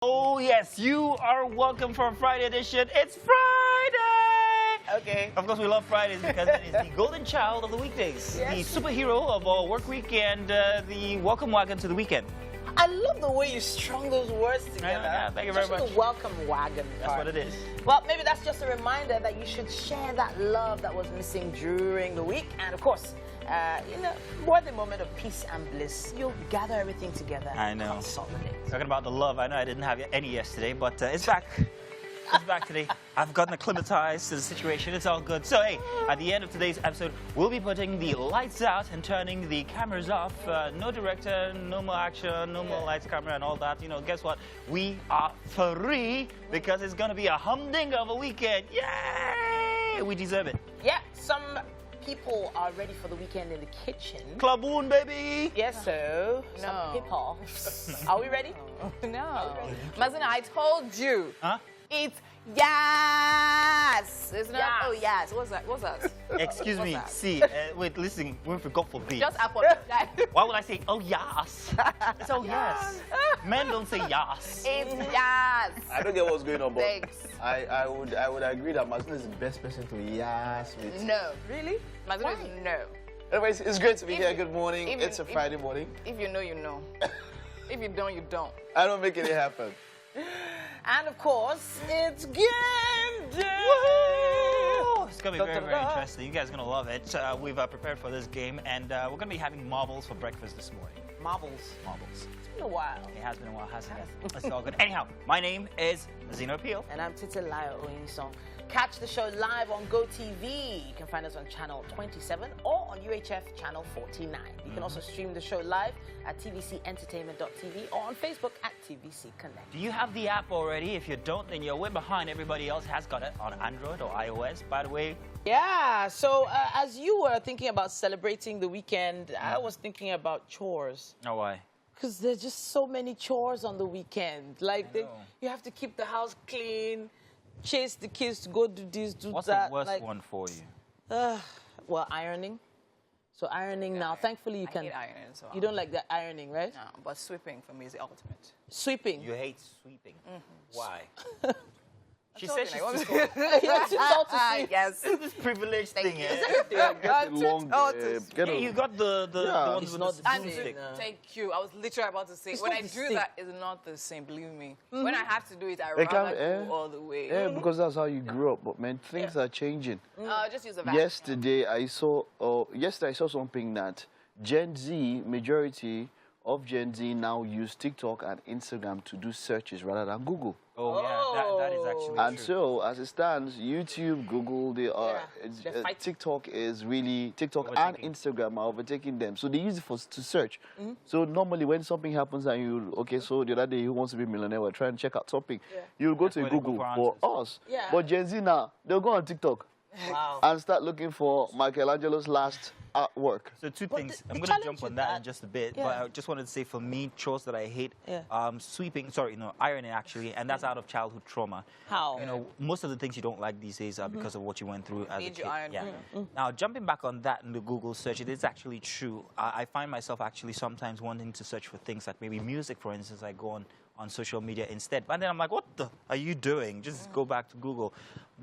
Oh yes, you are welcome for a Friday edition. It's Friday! Okay. Of course, we love Fridays because it is the golden child of the weekdays. Yes. The superhero of our work week and the welcome wagon to the weekend. I love the way you strung those words together. Yeah, thank you very Especially much. the welcome wagon That's part. what it is. Well, maybe that's just a reminder that you should share that love that was missing during the week. And of course, in a worthy moment of peace and bliss, you'll gather everything together. I know. Consolidate. Talking about the love, I know I didn't have any yesterday, but it's back. It's back today. I've gotten acclimatized to the situation. It's all good. So, hey, at the end of today's episode, we'll be putting the lights out and turning the cameras off. No director, no more action, no more lights, camera, and all that. You know, guess what? We are free because it's going to be a humding of a weekend. Yay! We deserve it. Yeah, some people are ready for the weekend in the kitchen. Klaboon, baby! Yes, so some No. people. Are we ready? No. Mazina, I told you. Huh? It's yes. It's not. Yes. Oh yes. What's that? What's that? Excuse What's me. that? See, wait, listen. We forgot for B. Just apologize. Why would I say, oh, yes? It's oh, yes. Men don't say yes. It's yes. I don't get what's going on, but Thanks. I would agree that Mazina is the best person to yas with. No. Really? Mazina is no. Anyways, it's great to be If here. you- Good morning. if you- It's a if- Friday morning. If you know, you know. If you don't, you don't. I don't make it happen. And of course, it's game day! Woo! It's going to be very, very Da-da-da. interesting. You guys are going to love it. We've prepared for this game, and we're going to be having marbles for breakfast this morning. Marbles. Marbles. It's been a while. It has been a while, hasn't it? It's all good. Anyhow, my name is Zeno Appeal. And I'm Titilayo Oyinsong. Catch the show live on GOTV. You can find us on channel 27 or on UHF channel 49. You can also stream the show live at tvcentertainment.tv or on Facebook at TVC Connect. Do you have the app already? If you don't, then you're way behind. Everybody else has got it on Android or iOS. By the way, Yeah, so as you were thinking about celebrating the weekend, I was thinking about chores. oh, why? Because there's just so many chores on the weekend. Like, know. you have to keep the house clean, chase the kids to go do this, do What's that. the worst like, one for you? Well, ironing. So ironing now, thankfully you I can. hate ironing as well. You don't like that ironing, right? No, but sweeping for me is the ultimate. Sweeping. You hate sweeping. Why? She I'm said she's joking. too You're too tall to sweep. Yes. this privileged thing, you. eh? Get along. Oh, Hey, you got the ones It's with not the the And same stick. thing. thank you. I was literally about to say, It's when not I the do same. that, it's not the same, believe me. When I have to do it, I It rather can- go all the way. Yeah, because that's how you grew up. But man, things are changing. Just use a vacuum. Yesterday I saw something that Gen Z, majority of Gen Z now use TikTok and Instagram to do searches rather than Google. Oh, yeah, that is actually And true. so, as it stands, YouTube, Google, they are Yeah, they're fighting. TikTok and Overtaking. Instagram are overtaking them. So they use it to search. So normally, when something happens and so the other day, Who Wants to Be a Millionaire? We're trying to check out something. Yeah. You'll go That's to where they go Google for for us. Yeah. But Gen Z now, they'll go on TikTok Wow. and start looking for Michelangelo's last artwork. So two But things. the I'm going to challenge jump with on that in that- just a bit, Yeah. but I just wanted to say for me, chores that I hate, Yeah. ironing actually, and that's out of childhood trauma. How? You know, most of the things you don't like these days are because of what you went through as a Made kid. you iron. Yeah. Now, jumping back on that in the Google search, it is actually true. I find myself actually sometimes wanting to search for things like maybe music, for instance. I go on social media instead. But then I'm like, what the are you doing? Just go back to Google.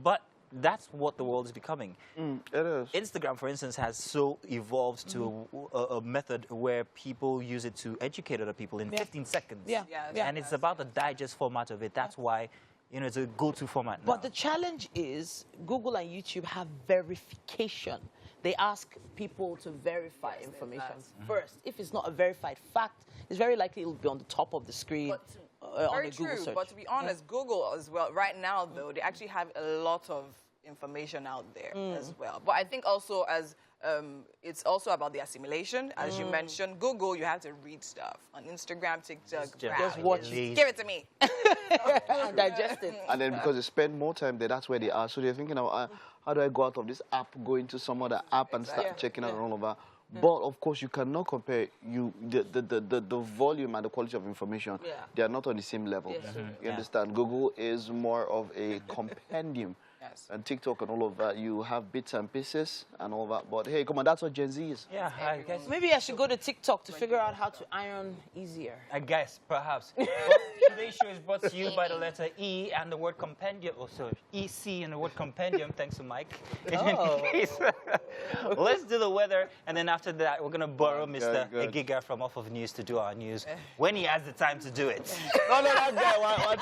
But that's what the world is becoming. It is. Instagram, for instance, has so evolved to a method where people use it to educate other people in 15 seconds. Yeah. Yeah, And it's about the digest format of it. That's why, you know, it's a go-to format now. But the challenge is Google and YouTube have verification. They ask people to verify information first. If it's not a verified fact, it's very likely it will be on the top of the screen on Very a Google true, search. but to be honest, Google as well, right now though, they actually have a lot of information out there as well. But I think also as it's also about the assimilation. As you mentioned, Google, you have to read stuff. On Instagram, TikTok, Just watch it. give it to me. Digest it. And then because they spend more time there, that's where they are. So they're thinking, of, how do I go out of this app, go into some other app and start Exactly. checking out all over. But of course, you cannot compare the volume and the quality of information. Yeah. They are not on the same level. Yes. You understand? Google is more of a compendium Yes. and TikTok and all of that, you have bits and pieces and all that. But hey, come on, that's what Gen Z is. Yeah, I guess. Maybe I should go to TikTok to figure out how to iron easier. I guess, perhaps. But today's show is brought to you by the letter E and the word compendium. Oh, sorry, EC and the word compendium, thanks to Mike. Oh. Let's do the weather, and then after that, we're going to borrow Mr. good. Giga from Off of News to do our news when he has the time to do it. No, that guy. Why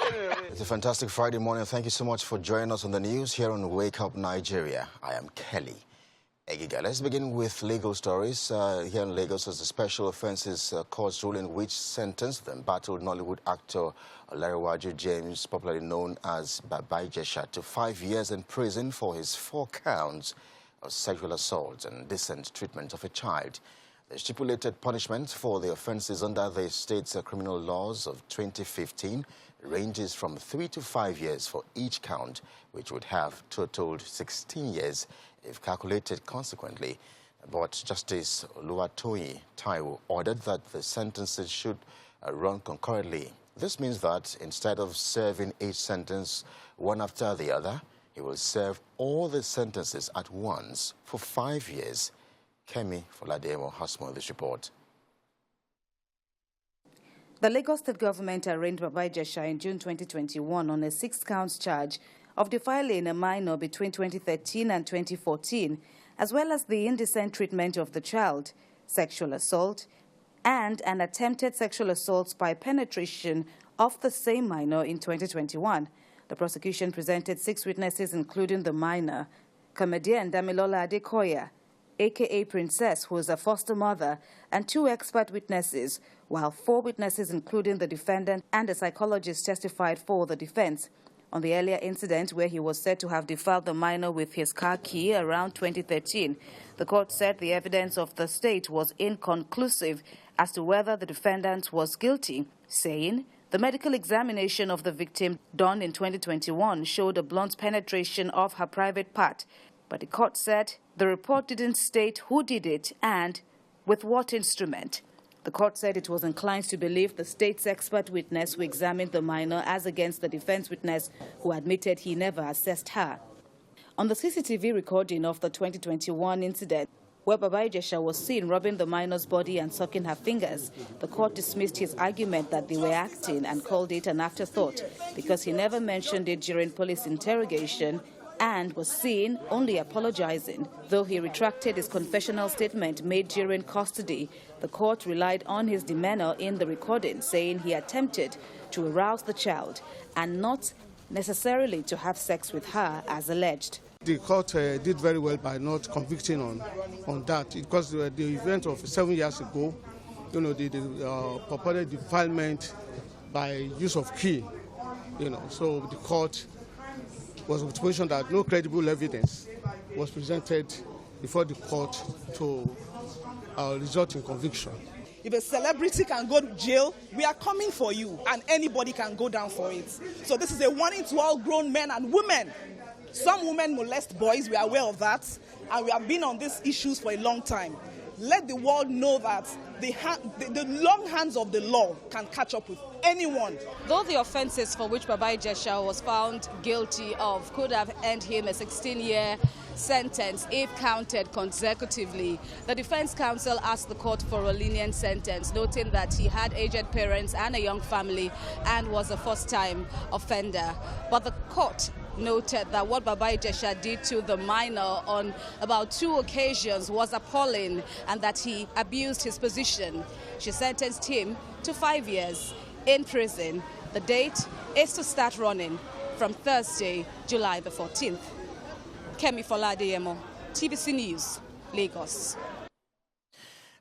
It's a fantastic Friday morning. Thank you so much for joining us on the news here on Wake Up Nigeria. I am Kelly Egiga. Let's begin with legal stories. Here in Lagos, as the Special Offences Court's ruling which sentenced the embattled Nollywood actor Larewaju James, popularly known as Baba Ijesha, to 5 years in prison for his 4 counts of sexual assault and indecent treatment of a child. The stipulated punishment for the offences under the state's criminal laws of 2015 ranges from 3 to 5 years for each count, which would have totaled 16 years if calculated consequently. But Justice Oluwatoyin Taiwo ordered that the sentences should run concurrently. This means that instead of serving each sentence one after the other, he will serve all the sentences at once for 5 years. Kemi Folademo has more of this report. The Lagos State government arraigned Baba Ijesha in June 2021 on a 6-count charge of defiling a minor between 2013 and 2014, as well as the indecent treatment of the child, sexual assault, and an attempted sexual assault by penetration of the same minor in 2021. The prosecution presented 6 witnesses, including the minor, comedian Damilola Adekoya, a.k.a. Princess, who is a foster mother, and 2 expert witnesses, while 4 witnesses, including the defendant and a psychologist, testified for the defense. On the earlier incident where he was said to have defiled the minor with his car key around 2013, the court said the evidence of the state was inconclusive as to whether the defendant was guilty, saying the medical examination of the victim done in 2021 showed a blunt penetration of her private part. But the court said the report didn't state who did it and with what instrument. The court said it was inclined to believe the state's expert witness who examined the minor as against the defense witness who admitted he never assessed her. On the CCTV recording of the 2021 incident, where Baba Ijesha was seen rubbing the minor's body and sucking her fingers, the court dismissed his argument that they were acting and called it an afterthought because he never mentioned it during police interrogation and was seen only apologizing. Though he retracted his confessional statement made during custody, the court relied on his demeanor in the recording, saying he attempted to arouse the child and not necessarily to have sex with her as alleged. The court did very well by not convicting on that, because the event of 7 years ago, the purported defilement by use of key, so the court was of the position that no credible evidence was presented before the court to result in conviction. If a celebrity can go to jail, we are coming for you, and anybody can go down for it. So this is a warning to all grown men and women. Some women molest boys, we are aware of that, and we have been on these issues for a long time. Let the world know that the long hands of the law can catch up with anyone. Though the offences for which Baba Ijesha was found guilty of could have earned him a 16-year sentence if counted consecutively, the defense counsel asked the court for a lenient sentence, noting that he had aged parents and a young family and was a first-time offender. But the court noted that what Baba Ijesha did to the minor on about 2 occasions was appalling and that he abused his position. She sentenced him to 5 years in prison. The date is to start running from Thursday, July the 14th. Kemi Folademo, TVC News, Lagos.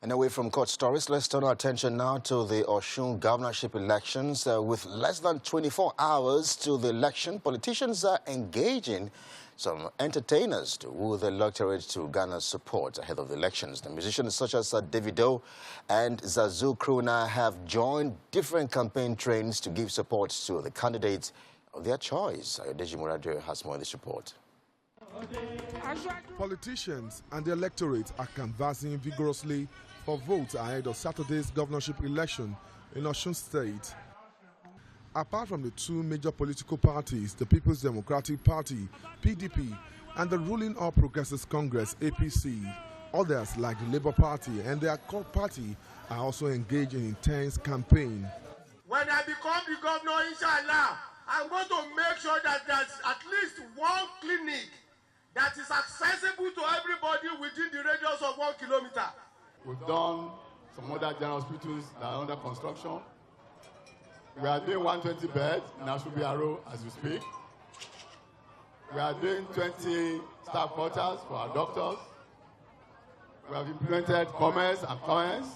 And away from court stories, let's turn our attention now to the Osun governorship elections. With less than 24 hours to the election, politicians are engaging some entertainers to woo the electorate to garner support ahead of the elections. The musicians such as Davido and Zazu Kruna have joined different campaign trains to give support to the candidates of their choice. Ayodeji Muradu has more of this report. Politicians and the electorate are canvassing vigorously for votes ahead of Saturday's governorship election in Osun State. Apart from the two major political parties, the People's Democratic Party, PDP, and the ruling All Progressives Congress, APC, others like the Labour Party and their core party are also engaged in intense campaign. When I become the governor, inshallah, I'm going to make sure that there's at least one clinic that is accessible to everybody within the radius of 1 kilometer. We've done some other general hospitals that are under construction. We are doing 120 beds in Ashubiaro as we speak. We are doing 20 staff quarters for our doctors. We have implemented commerce and commerce.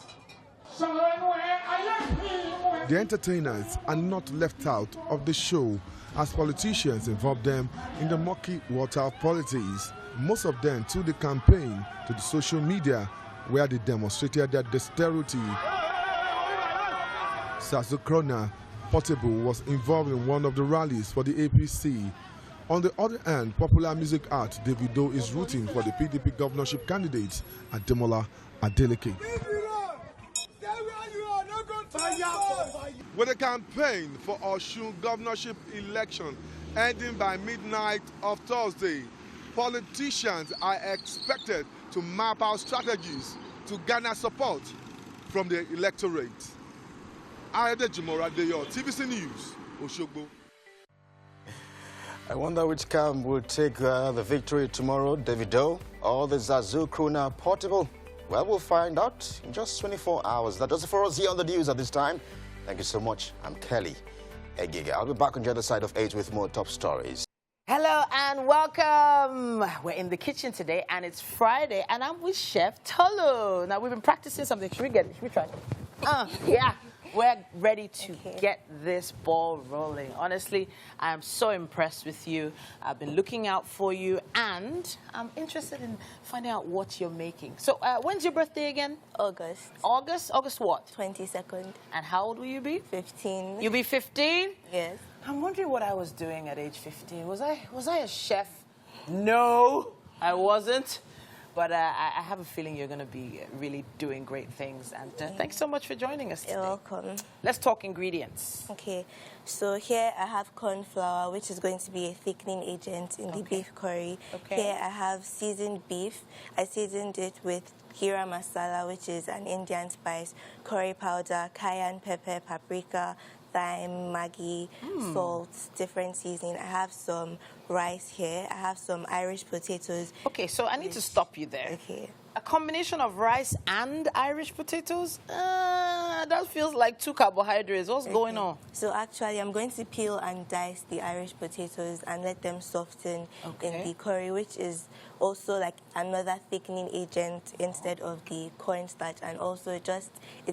The entertainers are not left out of the show as politicians involve them in the murky water of politics. Most of them took the campaign to the social media where they demonstrated their dexterity. Sazukrona Portable was involved in one of the rallies for the APC. On the other hand, popular music art Davido is rooting for the PDP governorship candidate Ademola Adeleke. With the campaign for Osun governorship election ending by midnight of Thursday, politicians are expected to map out strategies to garner support from the electorate. Ayodejimoradeyo, TVC News, Oshogbo. I wonder which camp will take the victory tomorrow, Davido or the Zazu Portable? Well, we'll find out in just 24 hours. That does it for us here on the news at this time. Thank you so much. I'm Kelly Egiga. I'll be back on the other side of 8 with more top stories. Hello and welcome. We're in the kitchen today and it's Friday and I'm with Chef Tolu. Now we've been practicing something. Should we get it? Should we try it? Yeah. We're ready to get this ball rolling. Honestly, I am so impressed with you. I've been looking out for you, and I'm interested in finding out what you're making. So, when's your birthday again? August. August? August what? 22nd. And how old will you be? 15. You'll be 15? Yes. I'm wondering what I was doing at age 15. Was I a chef? No, I wasn't. But I have a feeling you're going to be really doing great things. And thanks so much for joining us today. You're welcome. Let's talk ingredients. Okay. So here I have corn flour, which is going to be a thickening agent in the beef curry. Okay. Here I have seasoned beef. I seasoned it with gira masala, which is an Indian spice, curry powder, cayenne pepper, paprika, thyme, Maggi, salt, different seasoning. I have some rice here. I have some Irish potatoes. Okay, so I need to stop you there. Okay. A combination of rice and Irish potatoes? That feels like 2 carbohydrates. What's going on? So actually, I'm going to peel and dice the Irish potatoes and let them soften in the curry, which is also like another thickening agent instead of the cornstarch. And also it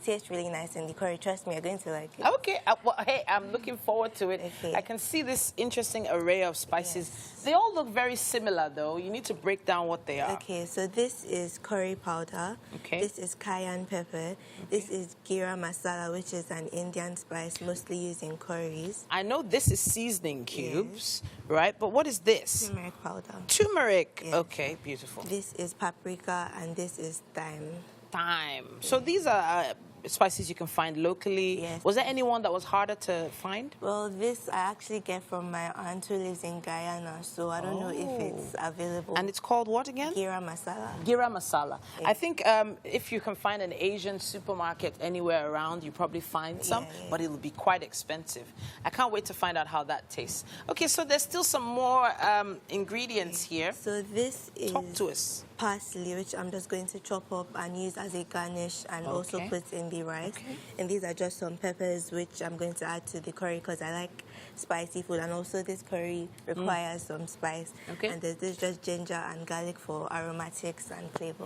tastes really nice in the curry. Trust me, you're going to like it. Okay. Well, hey, I'm looking forward to it. Okay. I can see this interesting array of spices. Yes. They all look very similar, though. You need to break down what they are. Okay, so this is curry powder. Okay. This is cayenne pepper. Okay. This is gira masala, which is an Indian spice mostly used in curries. I know this is seasoning cubes, right? But what is this? Turmeric powder. Turmeric. Yes. Okay, beautiful. This is paprika and this is thyme. Thyme. So these are spices you can find locally. Yes. Was there anyone that was harder to find? Well, this I actually get from my aunt who lives in Guyana, so I don't know if it's available. And it's called what again? Gira masala. Gira masala. Yes. I think if you can find an Asian supermarket anywhere around, you probably find some, but it'll be quite expensive. I can't wait to find out how that tastes. Okay, so there's still some more ingredients here. So this is Talk to us. Parsley, which I'm just going to chop up and use as a garnish and also put in the rice. Okay. And these are just some peppers which I'm going to add to the curry because I like spicy food, and also this curry requires some spice. Okay. And there's just ginger and garlic for aromatics and flavor.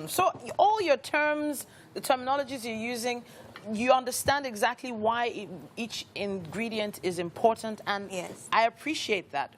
So all your terms, the terminologies you're using, you understand exactly why each ingredient is important, and I appreciate that.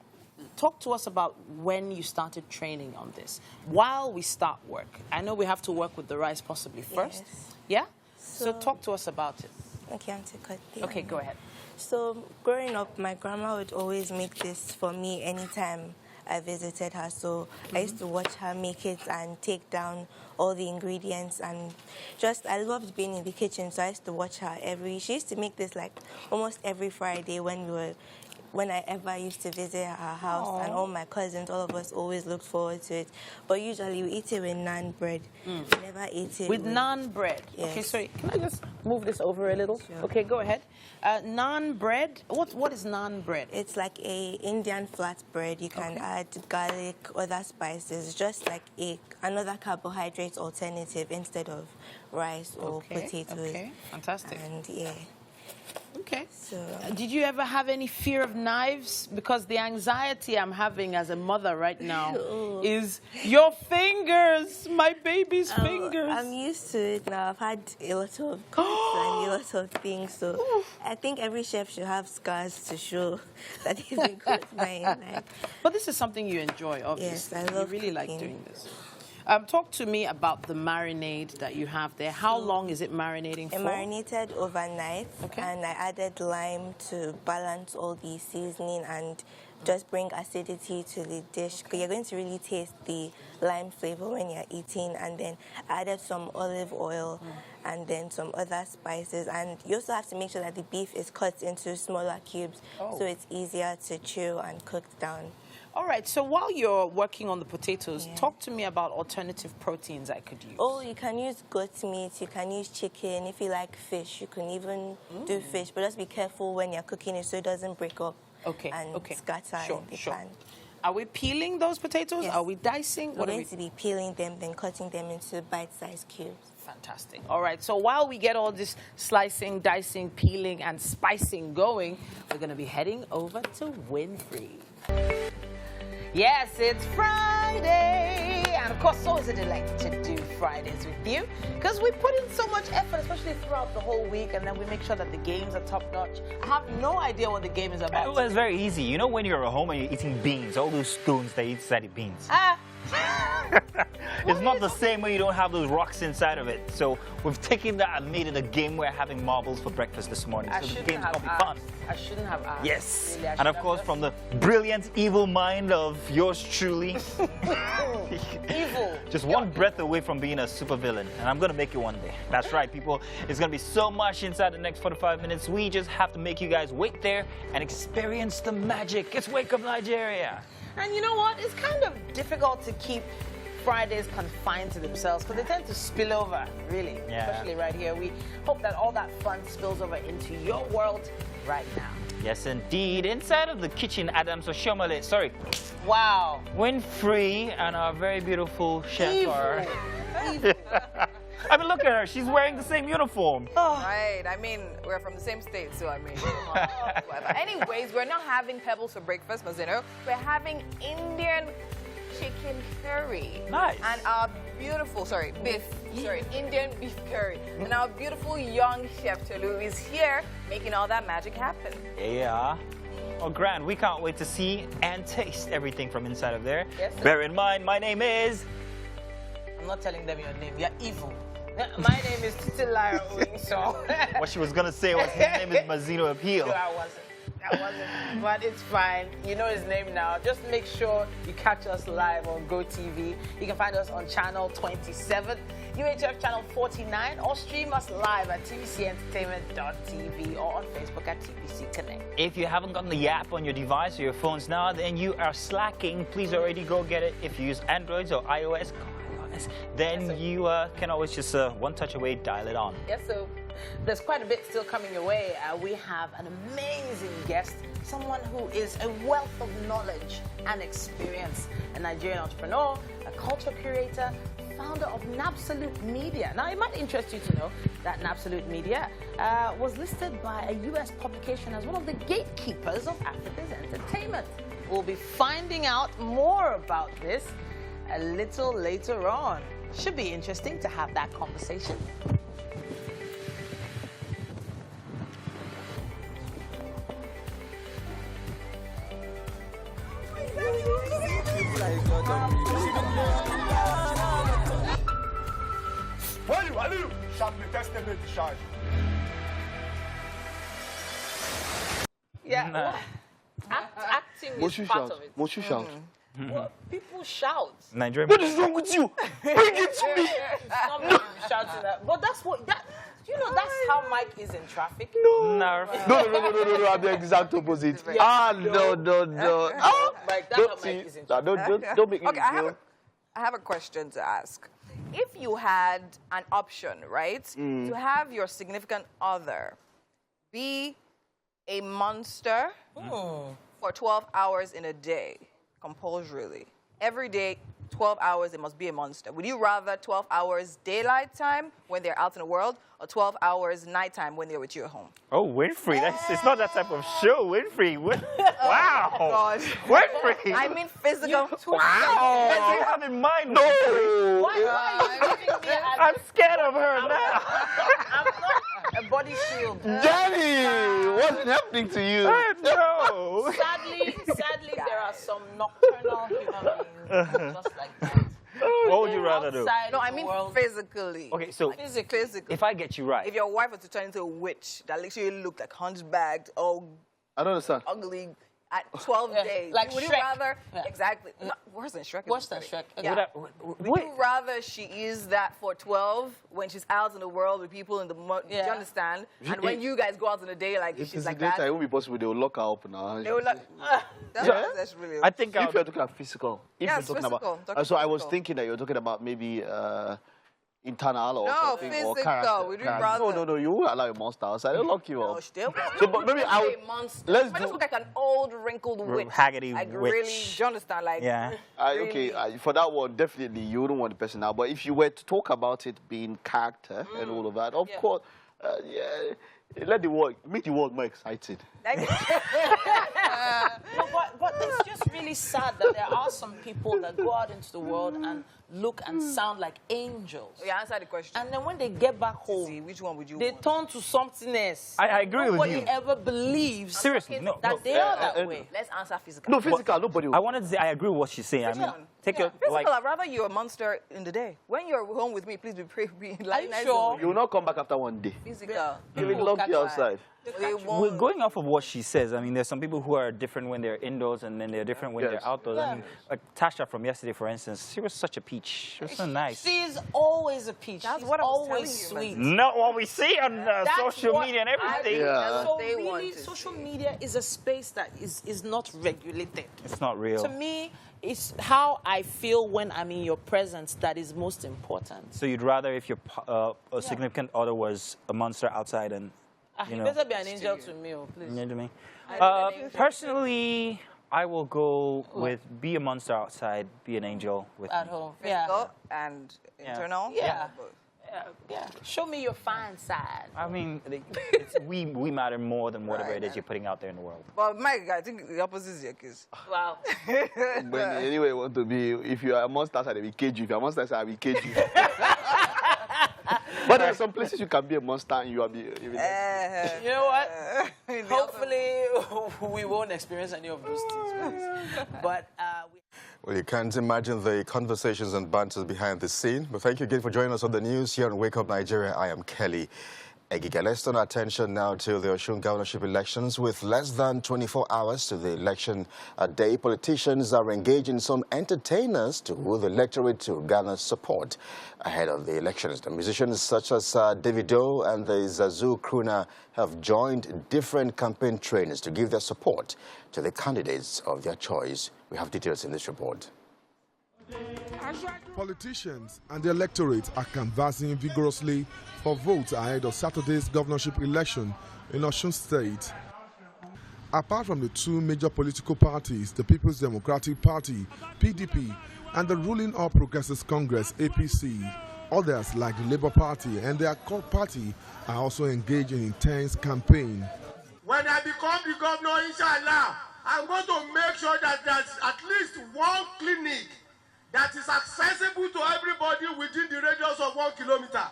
Talk to us about when you started training on this. While we start work, I know we have to work with the rice possibly first. Yeah? So talk to us about it. Okay, I'm to cut the go ahead. So growing up, my grandma would always make this for me anytime I visited her. So I used to watch her make it and take down all the ingredients, and just I loved being in the kitchen. So I used to watch her she used to make this like almost every Friday when I ever used to visit her house. And all my cousins, all of us always looked forward to it. But usually we eat it with naan bread. We never ate it with naan bread. Yes. Okay, sorry, can I just move this over a little? Sure. Okay, go ahead. Naan bread. What is naan bread? It's like a Indian flat bread. You can add garlic, other spices, just like another carbohydrate alternative instead of rice or potatoes. Okay, fantastic. And yeah. Okay. So, did you ever have any fear of knives? Because the anxiety I'm having as a mother right now is your fingers, my baby's fingers. I'm used to it now. I've had a lot of cuts and a lot of things. So I think every chef should have scars to show that they've been cut by a knife. But this is something you enjoy, obviously. Yes, I love You really cooking. like doing this. Talk to me about the marinade that you have there. How long is it marinating for? It marinated overnight, and I added lime to balance all the seasoning and just bring acidity to the dish. You're going to really taste the lime flavor when you're eating. And then I added some olive oil and then some other spices. And you also have to make sure that the beef is cut into smaller cubes so it's easier to chew and cook down. All right, so while you're working on the potatoes, talk to me about alternative proteins I could use. Oh, you can use goat meat, you can use chicken. If you like fish, you can even do fish. But just be careful when you're cooking it so it doesn't break up and scatter in the pan. Are we peeling those potatoes? Yes. Are we dicing? We're going to be peeling them, then cutting them into bite-sized cubes. Fantastic. All right, so while we get all this slicing, dicing, peeling, and spicing going, we're going to be heading over to Winfrey. Yes, it's Friday, and of course, so is a delight to do Fridays with you, because we put in so much effort, especially throughout the whole week, and then we make sure that the games are top-notch. I have no idea what the game is about. Well, it's very easy. You know when you're at home and you're eating beans, all those stones that eat inside the beans. It's not the same when you don't have those rocks inside of it. So we've taken that and made it a game. We're having marbles for breakfast this morning. So the game's gonna be fun. I shouldn't have asked. Yes. Really, and of course, from the brilliant, evil mind of yours truly. Evil. Just one breath away from being a supervillain. And I'm going to make it one day. That's right, people. It's going to be so much inside the next 45 minutes. We just have to make you guys wait there and experience the magic. It's Wake Up Nigeria. And you know what? It's kind of difficult to keep Fridays confined to themselves because they tend to spill over, really, especially right here. We hope that all that fun spills over into your world right now. Yes, indeed. Inside of the kitchen, Adams Oshomole, sorry. Wow. Winfrey and our very beautiful chef are... I mean, look at her. She's wearing the same uniform. Right. I mean, we're from the same state, so I mean, whatever. Anyways, we're not having pebbles for breakfast, Mazino. We're having Indian chicken curry. Nice. And our beautiful, Indian beef curry. And our beautiful young chef Tolu is here making all that magic happen. Yeah. Oh, grand. We can't wait to see and taste everything from inside of there. Yes, Bear in mind, my name is... I'm not telling them your name. You're evil. My name is Titilayo Oyiso. What she was going to say was his name is Mazino Appeal. No, I wasn't. But it's fine. You know his name now. Just make sure you catch us live on GOTV. You can find us on channel 27, UHF channel 49, or stream us live at tvcentertainment.tv or on Facebook at TVC Connect. If you haven't gotten the app on your device or your phones now, then you are slacking. Please already go get it. If you use Androids or iOS, then you can always just one touch away, dial it on. Yes, so there's quite a bit still coming your way. We have an amazing guest, someone who is a wealth of knowledge and experience, a Nigerian entrepreneur, a culture curator, founder of Nabsalute Media. Now, it might interest you to know that Nabsalute Media was listed by a U.S. publication as one of the gatekeepers of Africa's entertainment. We'll be finding out more about this a little later on. Should be interesting to have that conversation. Yeah, acting is part of it. Must you shout? Well, people shout. Nigerian. What is wrong with you? Bring it to me. Somebody shouting that. But that's what that's how Mike is in traffic. No. No, I'm the exact opposite. No. Mike, that's how Mike is in traffic. Don't make me Okay, I have a question to ask. If you had an option, right, to have your significant other be a monster for 12 hours in a day, compulsorily, every day, 12 hours, it must be a monster. Would you rather 12 hours daylight time when they're out in the world or 12 hours nighttime when they're with you at home? Oh, Winfrey. It's not that type of show, Winfrey. Wow. God. Winfrey. I mean physical. Wow. What do you have in mind? No. Why are you giving me I'm scared of her now. I'm not a body shield. Danny, what's happening to you? No. Sadly, there are some nocturnal human beings just like that. What would you rather do? No, I mean physically. Okay, so Physically. if I get you right, If your wife was to turn into a witch that literally looked like hunchbacked, all I don't understand. ugly at 12 days, like would you Shrek. rather exactly worse than Shrek? Worse than Shrek. Yeah. Would you rather she is that for 12 when she's out in the world with people in the do you understand? And when you guys go out in the day, like If she's it's like daytime, that, it won't be possible. They will lock her up now. they would like. That's really. I think If you're talking about physical, if Yes, you're talking physical. about, so I was thinking that you're talking about maybe internal or No, something or physical. character. Would you rather? No, you won't allow a monster outside. They'll lock you No, up. still. So, but maybe I would. A monster. Let's I just do. look like an old wrinkled witch. Haggity like witch. really, do you understand? Like yeah. Okay, for that one, definitely you wouldn't want the person out. But if you were to talk about it being character and all of that, of course, let the world make the world more exciting. But it's just really sad that there are some people that go out into the world and look and sound like angels. Yeah, answer the question. And then when they get back home, See, which one would you they want? turn to something else. I agree with Nobody you. ever believes Seriously, no. that they are that way. Let's answer physical. No, physical, nobody will. I wanted to say I agree with what she's saying. I mean, one? take a Physical, like. I'd rather you're a monster in the day. When you're home with me, please be like you nice sure? You will not come back after one day. physical. They will lock you outside. They We're won't. going off of what she says. I mean, there's some people who are different when they're indoors and then they're different when Yes. they're outdoors. I mean, like Tasha from yesterday, for instance, she was such a peach. She was so nice. She's always a peach. That's She's what I was always telling you, sweet. Not what we see on That's social what media and everything. Yeah. So They really, want to social media is a space that is not regulated. It's not real. To me, it's how I feel when I'm in your presence that is most important. So you'd rather if your a significant other was a monster outside and You know, better be an angel to me, please. you know what I mean? Personally, I will go with be a monster outside, be an angel with At me. home. Physical and internal. Yeah. Yeah. Show me your fine side. I mean, we matter more than whatever it is you're putting out there in the world. But Mike, I think the opposite is your case. Wow. But anyway, you want to be, if you are a monster outside, they will cage you. If you are a monster outside, I will cage you. But there are some places you can be a monster and you are be. You know what? Hopefully, we won't experience any of those things. Please. But Well, you can't imagine the conversations and banters behind the scene. But thank you again for joining us on the news here on Wake Up Nigeria. I am Kelly Egiga. Let's turn our attention now to the Osun governorship elections. With less than 24 hours to the election day, politicians are engaging some entertainers to woo the electorate to garner support ahead of the elections. The musicians such as Davido and the Zazu crooner have joined different campaign trainers to give their support to the candidates of their choice. We have details in this report. Politicians and the electorate are canvassing vigorously for votes ahead of Saturday's governorship election in Osun State. Apart from the two major political parties, the People's Democratic Party, PDP, and the ruling All Progressives Congress, APC, others like the Labour Party and their core party are also engaged in intense campaign. When I become the governor, inshallah, I'm going to make sure that there's at least one clinic that is accessible to everybody within the radius of 1 kilometer.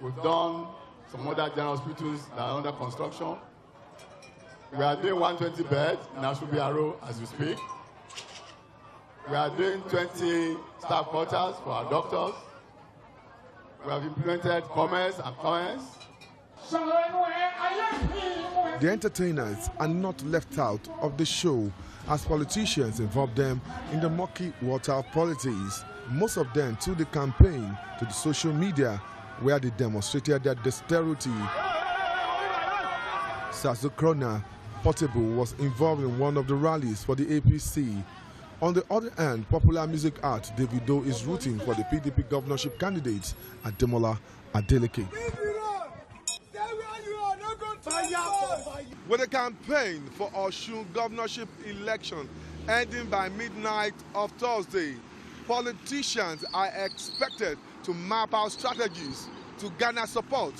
We've done some other general hospitals that are under construction. We are doing 120 beds in Ashubiaro as we speak. We are doing 20 staff quarters for our doctors. We have implemented commerce and commerce. The entertainers are not left out of the show as politicians involve them in the murky water of politics. Most of them took the campaign to the social media where they demonstrated their dexterity. Sazukrona Portable was involved in one of the rallies for the APC. On the other hand, popular music art Davido is rooting for the PDP governorship candidate Ademola Adeleke. With the campaign for Osun governorship election ending by midnight of Thursday, politicians are expected to map out strategies to garner support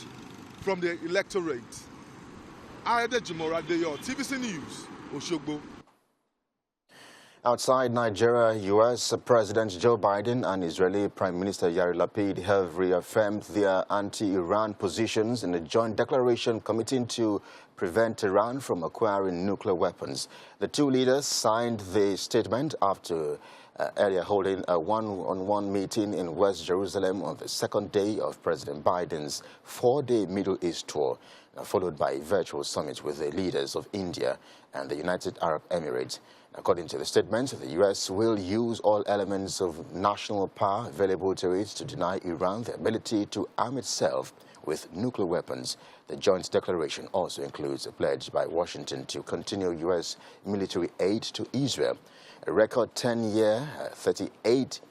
from the electorate. Ayodele Adeyo, TVC News, Osogbo. Outside Nigeria, U.S. President Joe Biden and Israeli Prime Minister Yair Lapid have reaffirmed their anti-Iran positions in a joint declaration committing to prevent Iran from acquiring nuclear weapons. The two leaders signed the statement after earlier holding a one-on-one meeting in West Jerusalem on the second day of President Biden's four-day Middle East tour, followed by a virtual summit with the leaders of India and the United Arab Emirates. According to the statement, the U.S. will use all elements of national power available to it to deny Iran the ability to arm itself with nuclear weapons. The joint declaration also includes a pledge by Washington to continue U.S. military aid to Israel. A record 10-year, $38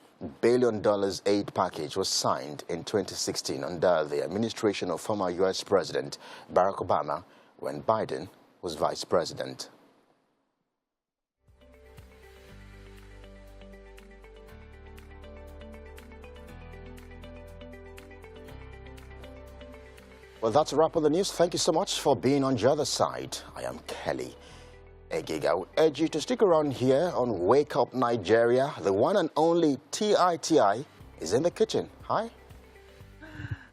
billion aid package was signed in 2016 under the administration of former U.S. President Barack Obama when Biden was vice president. Well, that's a wrap on the news. Thank you so much for being on the other side. I am Kelly Egig. I would urge you to stick around here on Wake Up Nigeria. The one and only TITI is in the kitchen. Hi.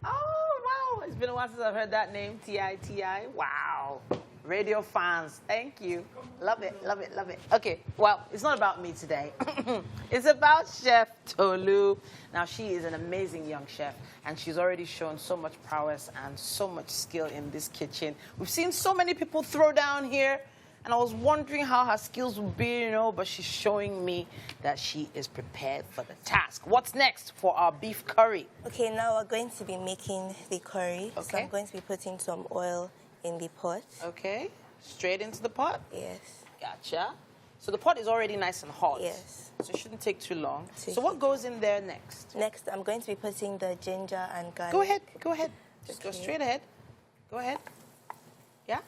Oh, wow. It's been a while since I've heard that name, TITI. Wow. Radio fans, thank you. Love it, love it, love it. Okay, well, it's not about me today. It's about Chef Tolu. Now, she is an amazing young chef, and she's already shown so much prowess and so much skill in this kitchen. We've seen so many people throw down here, and I was wondering how her skills would be, you know, but she's showing me that she is prepared for the task. What's next for our beef curry? Okay, now we're going to be making the curry. Okay. So I'm going to be putting some oil in the pot. Okay, straight into the pot? Yes. Gotcha. So the pot is already nice and hot. Yes. So it shouldn't take too long. So what goes in there next? Next, I'm going to be putting the ginger and garlic. Go ahead, go ahead. Just go straight ahead. Go ahead. Yeah?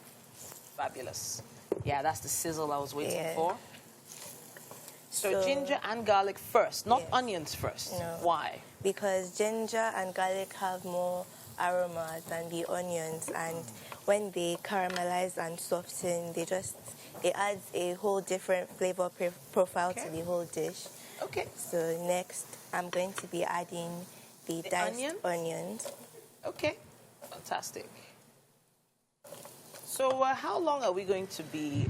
Fabulous. Yeah, that's the sizzle I was waiting for. So ginger and garlic first, not onions first. No. Why? Because ginger and garlic have more aroma than the onions, and when they caramelize and soften, it adds a whole different flavor profile to the whole dish. Okay. So next, I'm going to be adding the diced onions. Okay, fantastic. So how long are we going to be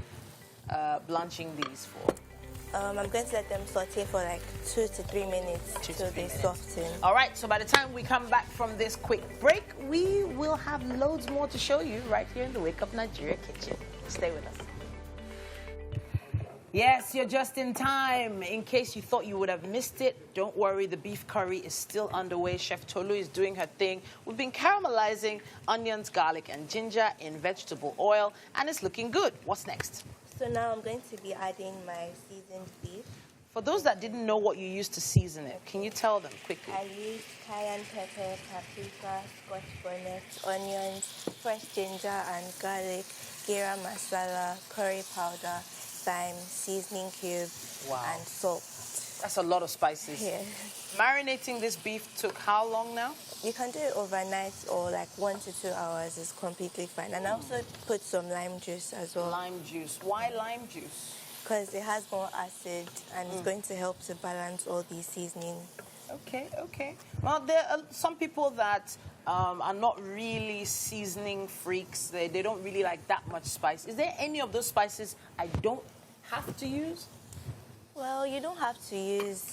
blanching these for? I'm going to let them saute for like 2 to 3 minutes till they soften. All right, so by the time we come back from this quick break, we will have loads more to show you right here in the Wake Up Nigeria kitchen. Stay with us. Yes, you're just in time. In case you thought you would have missed it, don't worry, the beef curry is still underway. Chef Tolu is doing her thing. We've been caramelizing onions, garlic, and ginger in vegetable oil, and it's looking good. What's next? So now I'm going to be adding my seasoned beef. For those that didn't know what you used to season it, can you tell them quickly? I used cayenne pepper, paprika, scotch bonnet, onions, fresh ginger and garlic, garam masala, curry powder, thyme, seasoning cube, and salt. That's a lot of spices. Yeah. Marinating this beef took how long now? You can do it overnight or like 1 to 2 hours is completely fine. And I also put some lime juice as well. Lime juice. Why lime juice? Because it has more acid and it's going to help to balance all these seasonings. Okay, okay. Well, there are some people that are not really seasoning freaks. They don't really like that much spice. Is there any of those spices I don't have to use? Well, you don't have to use...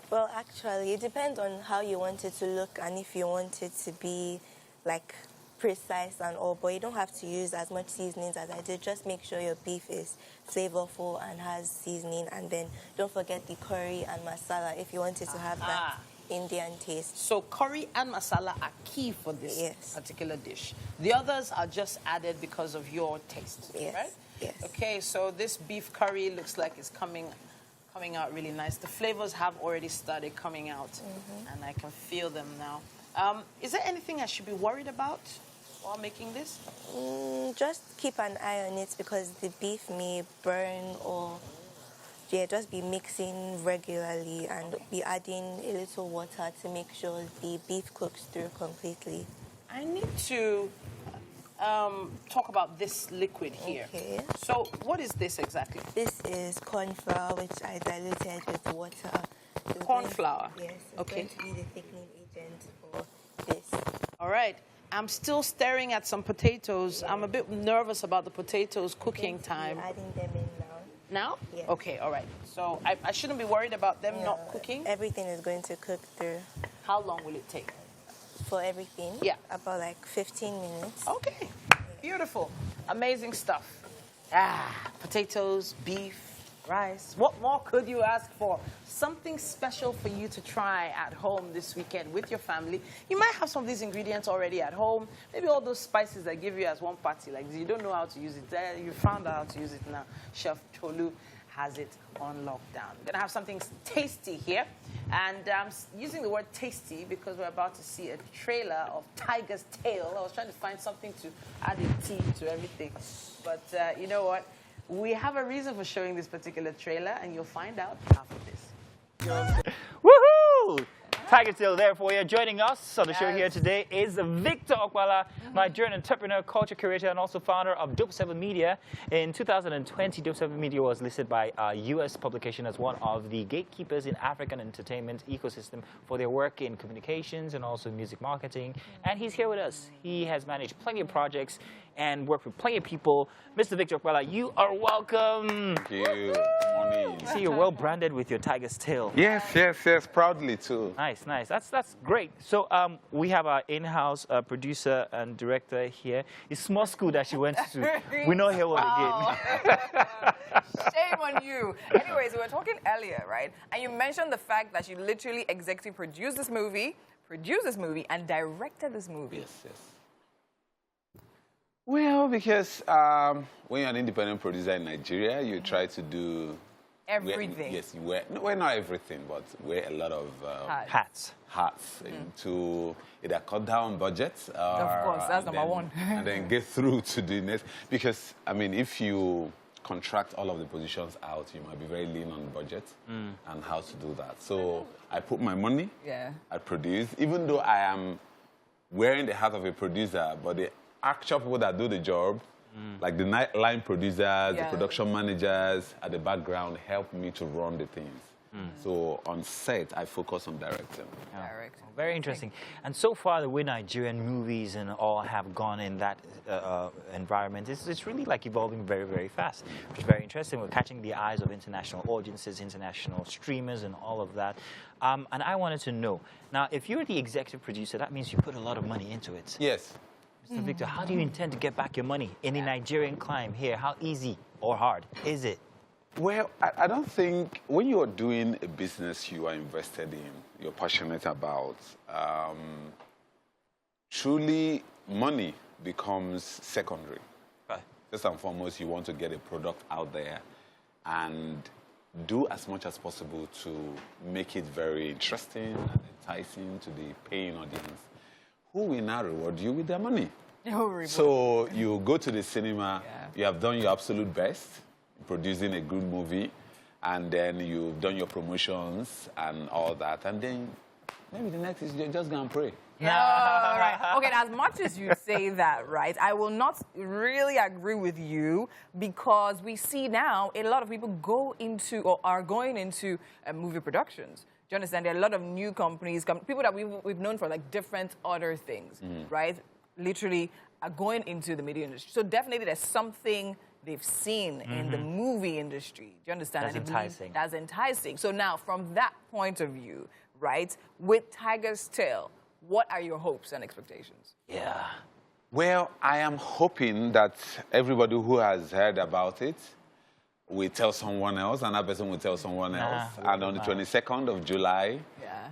Well, actually, it depends on how you want it to look and if you want it to be, like, precise and all, but you don't have to use as much seasonings as I did. Just make sure your beef is flavorful and has seasoning, and then don't forget the curry and masala if you wanted to have that Indian taste. So curry and masala are key for this particular dish. The others are just added because of your taste, right? Yes. Okay, so this beef curry looks like it's coming out really nice. The flavors have already started coming out, and I can feel them now. Is there anything I should be worried about while making this? Just keep an eye on it because the beef may burn, or just be mixing regularly and be adding a little water to make sure the beef cooks through completely. I need to talk about this liquid here. Okay. So what is this exactly? This is corn flour, which I diluted with water. Corn flour? Yes. It's going to be the thickening agent for this. All right. I'm still staring at some potatoes. I'm a bit nervous about the potatoes cooking time. Adding them in now. Now? Yes. Okay, all right. So I shouldn't be worried about them not cooking? Everything is going to cook through. How long will it take? For everything? Yeah. About like 15 minutes. Okay. Beautiful. Amazing stuff. Potatoes, beef, rice. What more could you ask for? Something special for you to try at home this weekend with your family. You might have some of these ingredients already at home. Maybe all those spices that give you as one party, like you don't know how to use it. You found out how to use it now. Chef Tolu has it on lockdown. We're gonna have something tasty here. And I'm using the word tasty because we're about to see a trailer of Tiger's Tail. I was trying to find something to add a T to everything. But you know what? We have a reason for showing this particular trailer, and you'll find out after this. Woohoo! Tiger Tail there for you. Joining us on the show here today is Victor Okwala, Nigerian entrepreneur, culture curator, and also founder of Dope 7 Media. In 2020, Dope 7 Media was listed by a U.S. publication as one of the gatekeepers in African entertainment ecosystem for their work in communications and also music marketing. And he's here with us. He has managed plenty of projects and worked with plenty of people. Mr. Victor Okwala, you are welcome. Thank you. Good morning. See, you're well branded with your Tiger's Tail. Yes, proudly too. Nice. That's great. So we have our in-house producer and director here. It's small school that she went to. We know her one again. Shame on you. Anyways, we were talking earlier, right? And you mentioned the fact that you literally executive produced this movie, and directed this movie. Yes. Well, because when you're an independent producer in Nigeria, you try to do everything. Not everything, but wear a lot of hats to either cut down budgets. Of course, that's number one. And then get through to the next. Because, I mean, if you contract all of the positions out, you might be very lean on budget and how to do that. So I put my money, I produce, even though I am wearing the hat of a producer, but the actual people that do the job, like the line producers, the production managers at the background help me to run the things. So on set, I focus on directing. Very interesting. And so far, the way Nigerian movies and all have gone in that environment, it's really like evolving very, very fast, which is very interesting. We're catching the eyes of international audiences, international streamers, and all of that. And I wanted to know, now, if you're the executive producer, that means you put a lot of money into it. Yes. Mr. Victor, how do you intend to get back your money in a Nigerian climb here? How easy or hard is it? Well, I don't think when you are doing a business you are invested in, you're passionate about, truly money becomes secondary. Right. First and foremost, you want to get a product out there and do as much as possible to make it very interesting and enticing to the paying audience, who will now reward you with their money. So you go to the cinema, you have done your absolute best, producing a good movie, and then you've done your promotions and all that, and then maybe the next is you're just going to pray. Right. Okay, as much as you say that, right, I will not really agree with you because we see now a lot of people go into or are going into movie productions. Do you understand? There are a lot of new companies, people that we've known for like different other things, right? Literally are going into the media industry. So definitely there's something they've seen in the movie industry. Do you understand? That's enticing. That's enticing. So now, from that point of view, right, with Tiger's Tail, what are your hopes and expectations? Yeah. Well, I am hoping that everybody who has heard about it will tell someone else, and that person will tell someone else. And on the 22nd of July,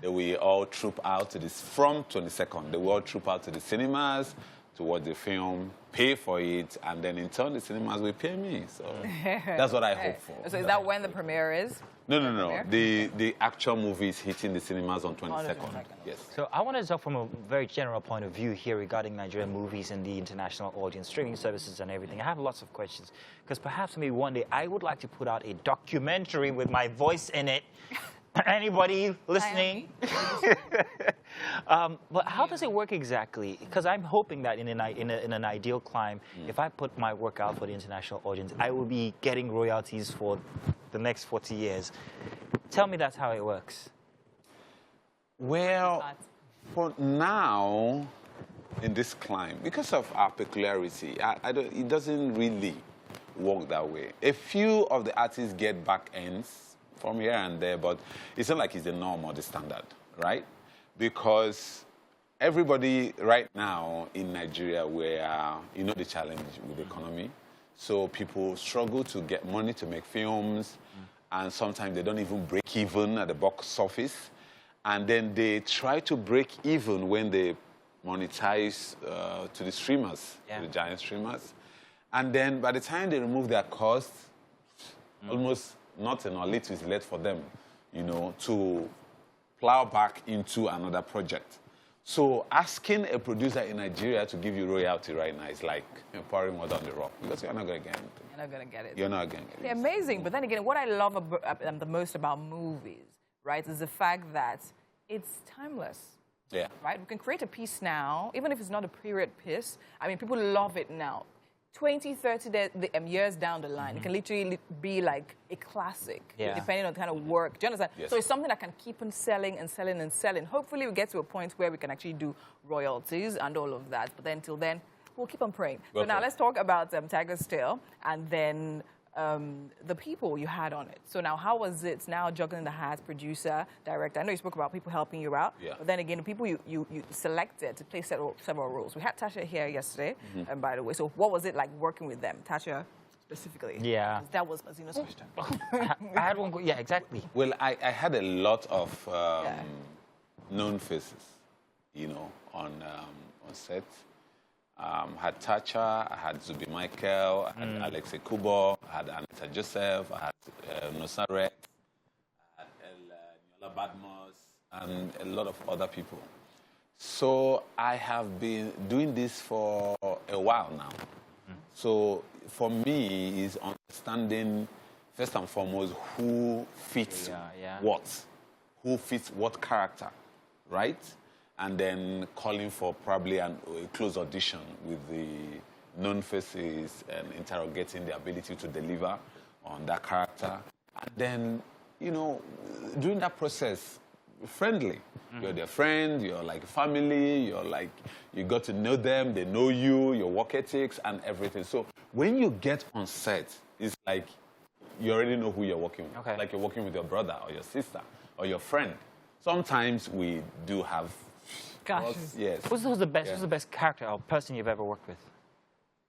they will all troop out to this, from 22nd, they will all troop out to the cinemas to watch the film, pay for it, and then in turn the cinemas will pay me. So that's what I hope for. So is that when the premiere is? No. The actual movie is hitting the cinemas on 22nd. Yes. So I want to talk from a very general point of view here regarding Nigerian movies and the international audience, streaming services and everything. I have lots of questions because perhaps maybe one day I would like to put out a documentary with my voice in it. Anybody listening? But how does it work exactly? Because I'm hoping that in an ideal climate, if I put my work out for the international audience, I will be getting royalties for the next 40 years. Tell me that's how it works. Well, for now, in this climate, because of our peculiarity, it doesn't really work that way. A few of the artists get back ends from here and there, but it's not like it's the norm or the standard, right? Because everybody right now in Nigeria, you know the challenge with the economy. So people struggle to get money to make films, and sometimes they don't even break even at the box office. And then they try to break even when they monetize to the streamers, to the giant streamers. And then by the time they remove their costs, almost nothing or little is left for them, you know, to plow back into another project. So asking a producer in Nigeria to give you royalty right now is like pouring water on the rock, because you're not going to get anything. You're not going to get it. You're not going to get it. They're amazing. But then again, what I love the most about movies, right, is the fact that it's timeless. Yeah. Right? We can create a piece now, even if it's not a period piece. I mean, people love it now. 20, 30 years down the line, it can literally be like a classic, depending on the kind of work. Do you understand? Yes. So it's something that can keep on selling and selling and selling. Hopefully we get to a point where we can actually do royalties and all of that. But then until then, we'll keep on praying. So now let's talk about Tiger's Tale and then the people you had on it. So now how was it now juggling the hats, producer, director? I know you spoke about people helping you out, but then again, the people you selected to play several roles. We had Tasha here yesterday, by the way. So what was it like working with them? Tasha specifically. Yeah. That was Mazina's question. I had one. Yeah, exactly. Well, I had a lot of known faces, you know, on set. I had Tacha, I had Zubi Michael, I had Alexei Kubo, I had Anita Joseph, I had Nosaret, I had Nyola Badmos, and a lot of other people. So I have been doing this for a while now. So for me, is understanding, first and foremost, who fits who fits what character, right? And then calling for probably a close audition with the known faces and interrogating the ability to deliver on that character. And then, you know, during that process, friendly. You're their friend, you're like family, you got to know them, they know you, your work ethics and everything. So when you get on set, it's like you already know who you're working with. Okay. Like you're working with your brother or your sister or your friend. Sometimes we do have... Gosh. Yes. Who's the best? Who's the best character or person you've ever worked with?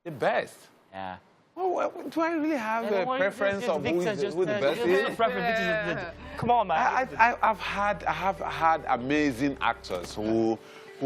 The best? Yeah. Well, do I really have a preference of who the best is? Come on, man. I've had amazing actors who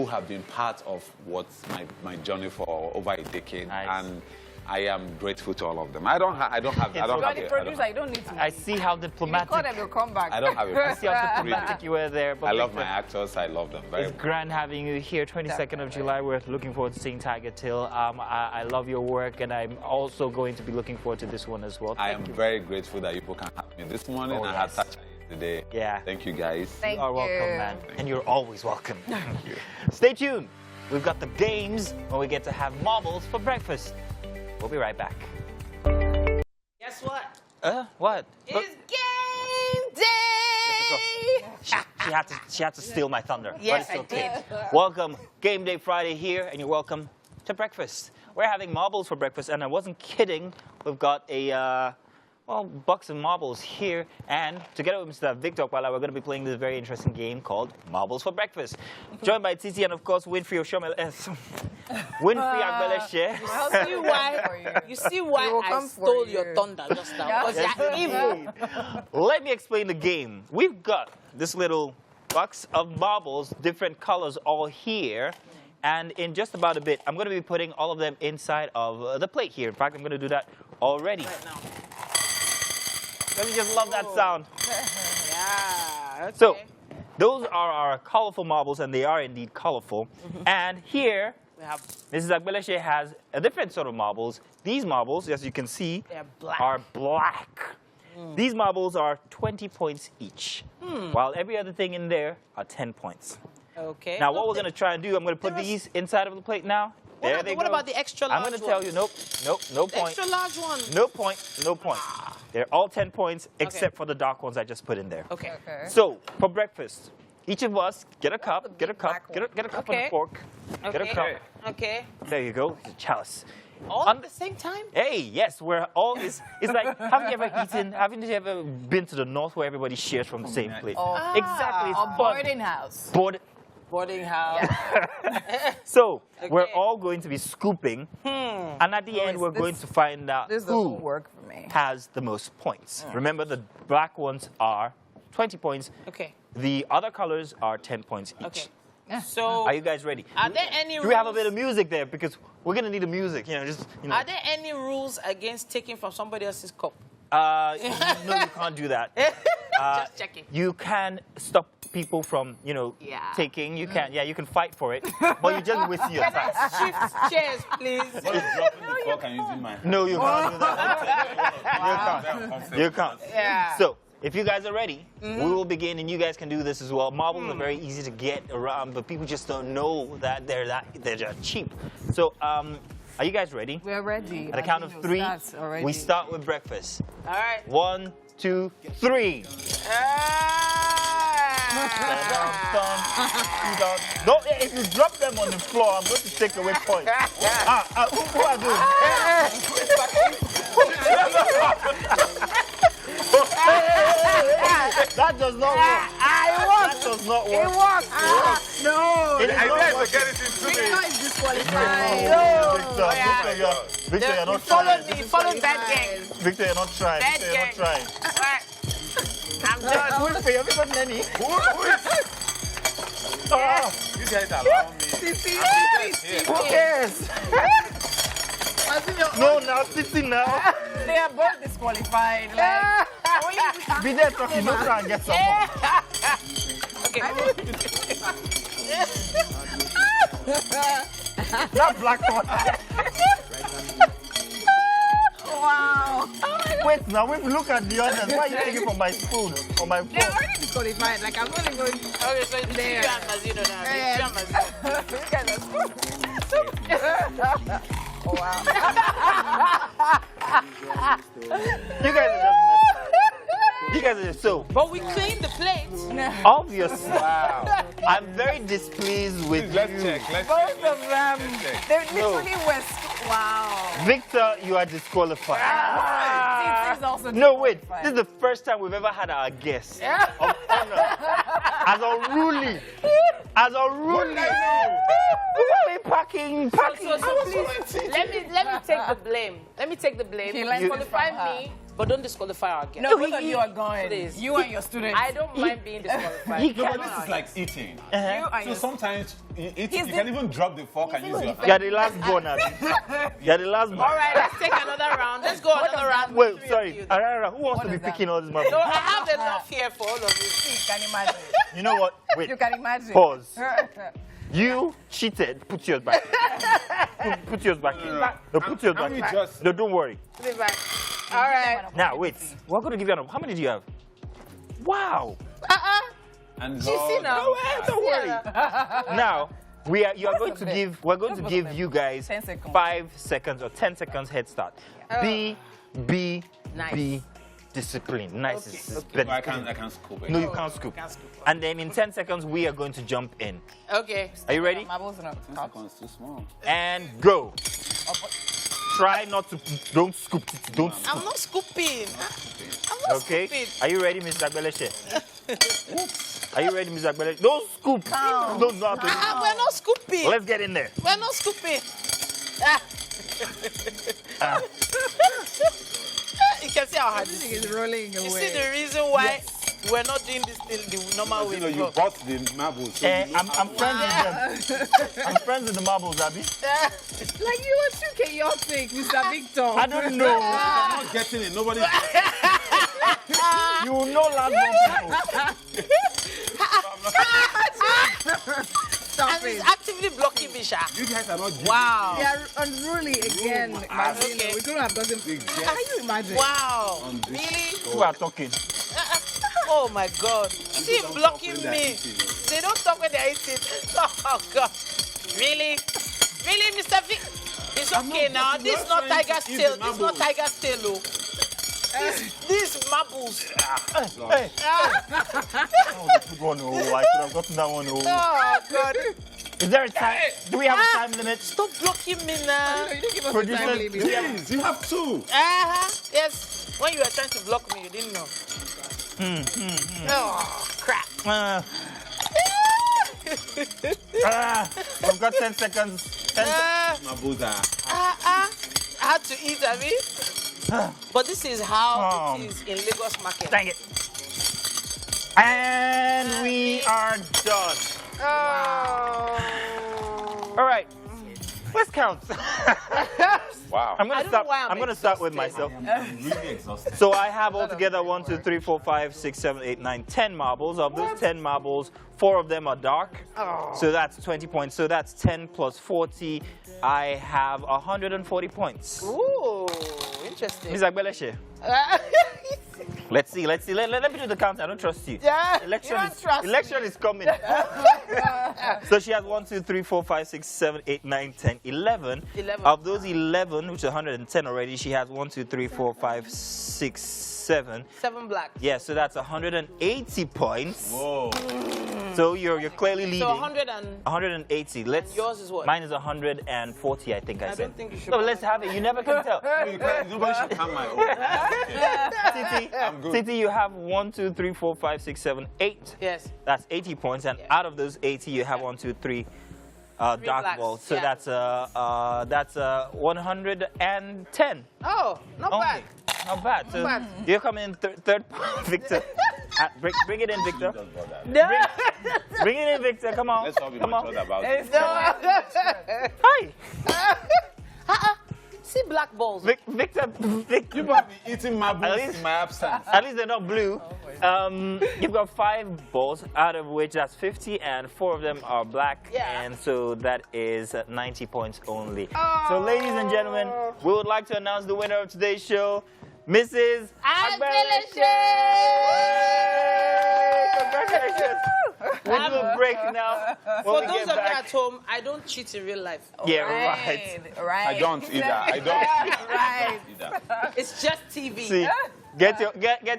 have been part of what's my journey for over a decade, and I am grateful to all of them. I don't have a producer. You don't need to. I see how diplomatic. You call them, you'll come back. I don't have a I see how diplomatic you were there. But I love my actors. I love them very much. It's grand having you here. 22nd of July. We're looking forward to seeing Tiger Tale. I love your work, and I'm also going to be looking forward to this one as well. I am very grateful that you people can have me this morning. I had Tacha yesterday. Yeah. Thank you, guys. You are welcome, man. And you're always welcome. Thank you. Stay tuned. We've got the games where we get to have marbles for breakfast. We'll be right back. Guess what? What? It's game day! Yes, she had to steal my thunder. Yes, but it's I okay. did. Welcome, Game Day Friday here, and you're welcome to breakfast. We're having marbles for breakfast, and I wasn't kidding. We've got a box of marbles here, and together with Mr. Victor Kwala, we're going to be playing this very interesting game called Marbles for Breakfast. Joined by Titi and, of course, Winfrey Oshomel. Winfrey Agbeleshe. You see why I stole your thunder just now? Because you're evil. Let me explain the game. We've got this little box of marbles, different colors all here. And in just about a bit, I'm going to be putting all of them inside of the plate here. In fact, I'm going to do that already. Right now. Don't you just love that sound? Yeah. Okay. So, those are our colorful marbles, and they are indeed colorful. And here, we have Mrs. Agbeleshe has a different sort of marbles. These marbles, as you can see, black. are black. These marbles are 20 points each, while every other thing in there are 10 points. Okay. Now, what we're going to try and do, I'm going to put these inside of the plate now. There they go. What about the extra large I'm going to tell you, nope, no point. Extra large one. No point, no point. They're all 10 points, except for the dark ones I just put in there. Okay. So, for breakfast, each of us get a cup, get a cup and a fork. Get a cup. Okay. There you go, the chalice. All at the same time? Hey, yes, we're all, it's like, haven't you ever been to the north where everybody shares from the same plate? Exactly, it's fun. Boarding house. Boarding house. So, we're all going to be scooping, and at the end, we're going to find out who has the most points. Remember, the black ones are 20 points. Okay. The other colors are 10 points each. Okay. So, are you guys ready? Are there any rules? Do we have a bit of music there? Because we're going to need the music, Are there any rules against taking from somebody else's cup? No, you can't do that. Just checking. You can stop people from, taking. You can, you can fight for it, but you just waste your time. Shift chairs, please. What is dropping the fork and using mine? No, you can't do that. You can't. Yeah. So, if you guys are ready, we will begin, and you guys can do this as well. Marbles are very easy to get around, but people just don't know that they're just cheap. So, are you guys ready? We're ready. At the count of 3, we start with breakfast. All right. 1, 2, 3. Don't, if you drop them on the floor, I'm going to take away points. Who are those? That does not work. That does not work. It works. No. Victor is disqualified. Victor, you're not trying. Follow that gang. Victor, you're not trying. Victor, you're not trying. I'm done. Winfrey, have you got any? You guys allow me. Who cares? No, now, Titi now. They are both disqualified. Be there talking, no try and get some more. Okay. That black one. Wow. Wait, now if you look at the others, why are you taking from my spoon or my fork? They're already disqualified. Like, I'm only going. Okay, so it's there. you and Mazino now. Oh, wow. You guys are just You guys are just so. But we cleaned the plate. Obviously. Wow. I'm very displeased with Let's you. check. Both of them. They literally were. Wow. Victor, you are disqualified. Titi's also No, wait. disqualified. This is the first time we've ever had our guest of honor as unruly. As unruly. Who are we packing? So please, let me take the blame. Let me take the blame. Disqualify me, but don't disqualify our guest. No, both of you are going. Please. You and your students. I don't mind being disqualified. No, but this is like eating. So sometimes you can even drop the fork and use your You're the last born. You're the last born. All right, let's take another round. Let's go another round. Wait, sorry. Who wants to be picking all these marbles? No, I have enough here for all of you. You can imagine. You know what? Wait. You can imagine. Pause. You cheated. Put yours back. Put yours back in. No, put yours back in. No, don't worry. Put it back. All right. Now, wait. We're going to give you how many do you have? Wow. And She see now. Don't worry. Now, we're going to give you guys 10 seconds. 5 seconds or 10 seconds head start. Be disciplined. Nice. Is better. I can't scoop it. No, you can't scoop. And then in 10 seconds, we are going to jump in. Okay. Are you ready? Marbles are not It's too small. And go. Try not to. Don't scoop. Don't scoop. I'm not scooping. I'm not Okay. scooping. Are you ready, Mr. Agbeleshe? Are you ready, Ms. Agbele? Don't scoop. Don't drop it. We're not scooping. Let's get in there. We're not scooping. You can see how hard this is rolling away. You see the reason why we're not doing this the normal way. You bought the marbles. So I'm friends with them. I'm friends with the marbles, Abby. Like you are too chaotic, Mr. Victor. I don't know. I'm not getting it. Nobody. You will not last Stop and it. he's actively blocking me, Sha. You guys are not. Wow. They are unruly again. Okay. We couldn't have gotten. Can you imagine? Wow. Really? Who are talking? Oh my God. See him blocking me. They don't talk when they're eating. Oh God. Really? Really, Mr. Vic? It's okay now. This is not tiger's tail. This is not tiger's tail, oh. This marbles. Hey. That was a good one, oh. I could have gotten that one, oh. Oh God. Is there a time? Do we have a time limit? Stop blocking me now. You didn't give us Producer, a time limit. Please, you have two. Yes. When you were trying to block me, you didn't know. Oh, crap. We've got 10 seconds. 10 Mabuza. I had to eat, I mean. But this is how it is in Lagos market. Dang it. And we are done. Oh. All right. Let's count. Wow. I'm gonna start with myself. I'm really exhausted. So I have altogether 1, 2, 3, 4, 5, 6, 7, 8, 9, 10 marbles. Of those 10 marbles, 4 of them are dark. Oh. So that's 20 points. So that's 10 plus 40. I have 140 points. Ooh, interesting. Ms. Agbeleshe. Let's see. Let me do the count. I don't trust you. Yeah, Election is coming. So she has 1, 2, 3, 4, 5, 6, 7, 8, 9, 10, 11. Of those 11, which is 110 already, she has 1, 2, 3, 4, 5, 6, 7. 7 black. Yeah, so that's 180 points. Whoa. So you're clearly leading. So 180. Let's. Yours is what? Mine is 140, I think I said. don't think you should. No, but let's have it. You never can tell. Nobody should count my own. Titi, you have 1, 2, 3, 4, 5, 6, 7, 8. Yes. That's 80 points, and out of those 80, you have 1, 2, 3 dark blacks. balls. So Yeah. that's 110. Oh, not Only. bad. Not bad. So bad. you're coming in third, Victor. Bring it in, Victor. No. Bring it in, Victor. Come on. Let's all be mature about it. Hi. See black balls. Victor. You must be eating marbles in my absence. At least they're not blue. You've got 5 balls, out of which that's 50, and 4 of them are black. Yeah. And so that is 90 points only. So, ladies and gentlemen, we would like to announce the winner of today's show, Mrs. Agbeleshe. Congratulations. We'll do a break now. For those of you at home, I don't cheat in real life. Yeah, right. I don't either. I don't either. It's just TV. See, get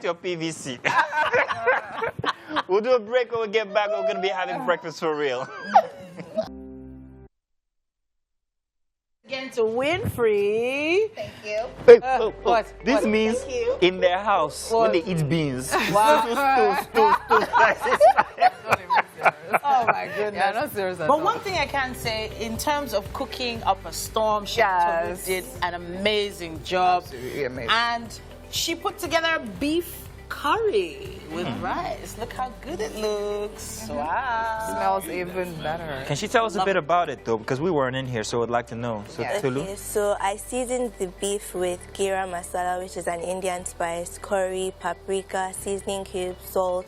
your PVC. We'll do a break when we get back. We're going to be having breakfast for real. Again to Winfrey. Thank you. What? This means in their house when they eat beans. Wow. Oh my goodness. Yeah, not serious at But all. one thing I can say, in terms of cooking up a storm, she did an amazing job. Absolutely amazing. And she put together a beef curry with rice. Look how good it looks. Wow. Smells even better. Can she tell us a bit about it, though? Because we weren't in here, so we'd like to know. So, Tulu? Okay, so I seasoned the beef with gira masala, which is an Indian spice, curry, paprika, seasoning cubes, salt,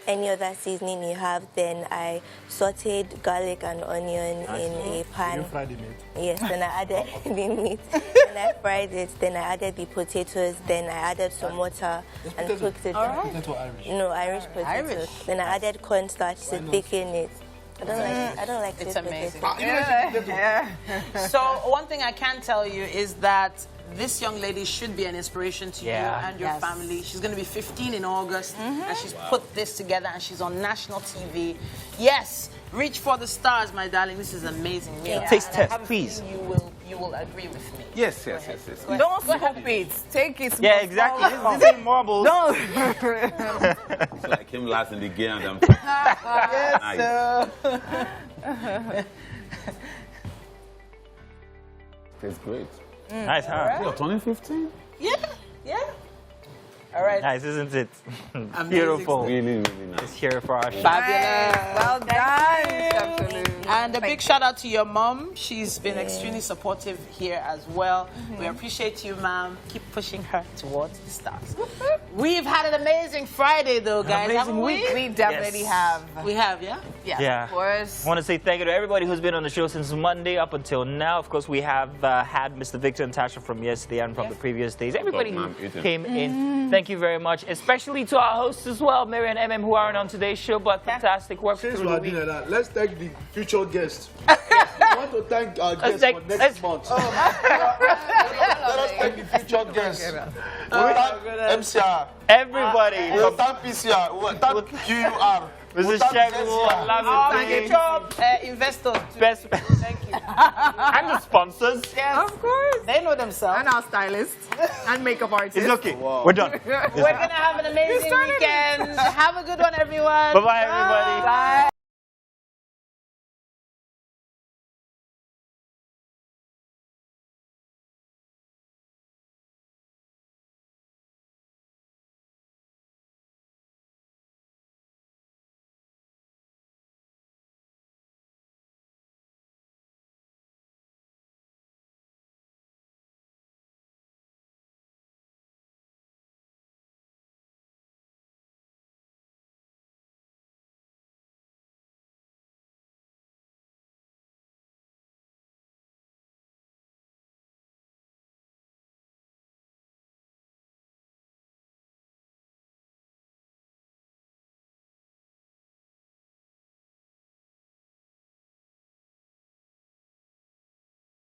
any other seasoning you have. Then I sauteed garlic and onion in a pan. You fried the meat? Yes, then I added the meat. Then I fried it. Then I added the potatoes. Then I added some water and cooked it. Potato Irish? No, Irish potatoes. Then I added cornstarch to thicken it. I don't like It's sweet amazing. potatoes. So one thing I can tell you is that this young lady should be an inspiration to you and your family. She's going to be 15 in August, and she's put this together, and she's on national TV. Yes, reach for the stars, my darling. This is amazing. Taste test, please. you will agree with me. Yes. Don't scoop it. Take it. Yeah, exactly. This ain't marbles. Don't. So I came last in the game and I'm nice. Tastes great. Nice, huh? You're turning 15? Yeah. All right. Nice, isn't it? Beautiful. Really nice. It's here for our show. Fabulous. Well done. Absolutely. And a big shout out to your mom. She's been extremely supportive here as well. We appreciate you, ma'am. Keep pushing her towards the stars. We've had an amazing Friday, though, guys. Amazing week. We definitely have. We have, yeah? Yeah. Of course. I want to say thank you to everybody who's been on the show since Monday up until now. Of course, we have had Mr. Victor and Tasha from yesterday and from the previous days. Everybody who came in, thank you very much. Especially to our hosts as well, Mary and MM, who aren't on today's show, but fantastic work through the week. Let's thank the future guests. I want to thank our guests for next month. Let us thank the future guests. We'll thank MCR. Everybody. We'll thank PCR. We'll thank QUR. Mrs. Shaggy, investors. Best. Thank you. And the sponsors. Yes. Of course. They know themselves. And our stylists and makeup artists. It's okay. We're done. We're going to have an amazing weekend. Have a good one, everyone. Bye-bye, everybody. Bye.